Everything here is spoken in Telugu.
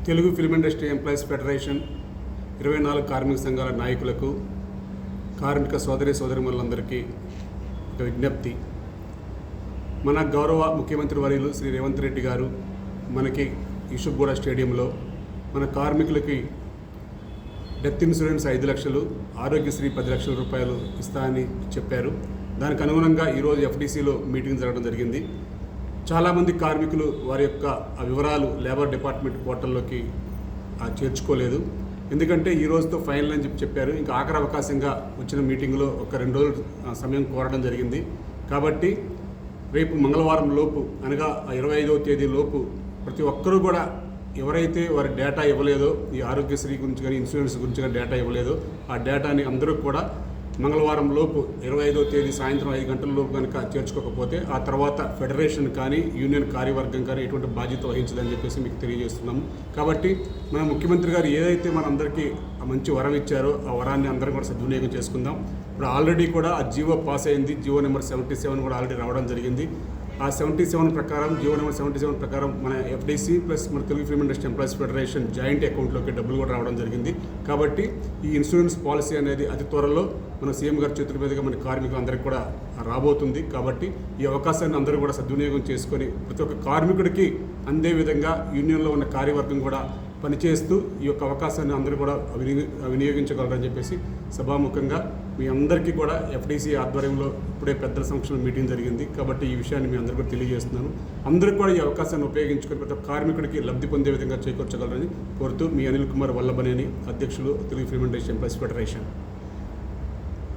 Telugu film industry employees federation 24 కార్మిక సంఘాల నాయకులకు కార్మిక సోదరిమణులందరికీ ఒక విజ్ఞప్తి. మన గౌరవ ముఖ్యమంత్రి వర్యులు శ్రీ రేవంత్ రెడ్డి గారు మనకి ఇషుగూడ స్టేడియంలో మన కార్మికులకి డెత్ ఇన్సూరెన్స్ 5 లక్షలు, ఆరోగ్యశ్రీ 10 లక్షల రూపాయలు ఇస్తామని చెప్పారు. దానికి అనుగుణంగా ఈరోజు ఎఫ్డీసీలో మీటింగ్ జరగడం జరిగింది. చాలామంది కార్మికులు వారి యొక్క వివరాలు లేబర్ డిపార్ట్మెంట్ పోర్టల్లోకి చేర్చుకోలేదు. ఎందుకంటే ఈ రోజుతో ఫైనల్ అని చెప్పారు. ఇంకా ఆఖరి అవకాశంగా వచ్చిన మీటింగ్లో ఒక 2 రోజులు సమయం కోరడం జరిగింది. కాబట్టి రేపు మంగళవారం లోపు అనగా 25వ తేదీ లోపు ప్రతి ఒక్కరూ కూడా ఎవరైతే వారి డేటా ఇవ్వలేదో, ఈ ఆరోగ్యశ్రీ గురించి కానీ ఇన్సూరెన్స్ గురించి కానీ డేటా ఇవ్వలేదో ఆ డేటాని అందరూ కూడా మంగళవారం లోపు 25వ తేదీ సాయంత్రం 5 గంటల లోపు కనుక చేర్చుకోకపోతే ఆ తర్వాత ఫెడరేషన్ కానీ యూనియన్ కార్యవర్గం కానీ ఎటువంటి బాధ్యత వహించదని చెప్పేసి మీకు తెలియజేస్తున్నాము. కాబట్టి మన ముఖ్యమంత్రి గారు ఏదైతే మనందరికీ మంచి వరం ఇచ్చారో ఆ వరాన్ని అందరం కూడా సద్వినియోగం చేసుకుందాం. ఇప్పుడు ఆల్రెడీ కూడా ఆ జీవో పాస్ అయింది. జీవో నెంబర్ 77 కూడా ఆల్రెడీ రావడం జరిగింది. ఆ 77 ప్రకారం, జీవో నెంబర్ 77 ప్రకారం మన ఎఫ్డీసీ ప్లస్ మన Telugu film industry employees federation joint అకౌంట్లోకి డబ్బులు కూడా రావడం జరిగింది. కాబట్టి ఈ ఇన్సూరెన్స్ పాలసీ అనేది అతి త్వరలో మన సీఎం గారి చేతుల మీదుగా మన కార్మికులందరికీ కూడా రాబోతుంది. కాబట్టి ఈ అవకాశాన్ని అందరూ కూడా సద్వినియోగం చేసుకొని ప్రతి ఒక్క కార్మికుడికి అందే విధంగా యూనియన్లో ఉన్న కార్యవర్గం కూడా పనిచేస్తూ ఈ యొక్క అవకాశాన్ని అందరూ కూడా వినియోగించగలరని చెప్పేసి సభాముఖంగా మీ అందరికీ కూడా ఎఫ్డీసీ ఆధ్వర్యంలో ఇప్పుడే పెద్దల సమక్షంలో మీటింగ్ జరిగింది. కాబట్టి ఈ విషయాన్ని మీ అందరికీ కూడా తెలియజేస్తున్నాను. అందరూ కూడా ఈ అవకాశాన్ని ఉపయోగించుకొని ప్రతి ఒక్క కార్మికుడికి లబ్ధి పొందే విధంగా చేకూర్చగలరని కోరుతూ మీ అనిల్ కుమార్ వల్లభనేని, అధ్యక్షులు Telugu film industry employees federation.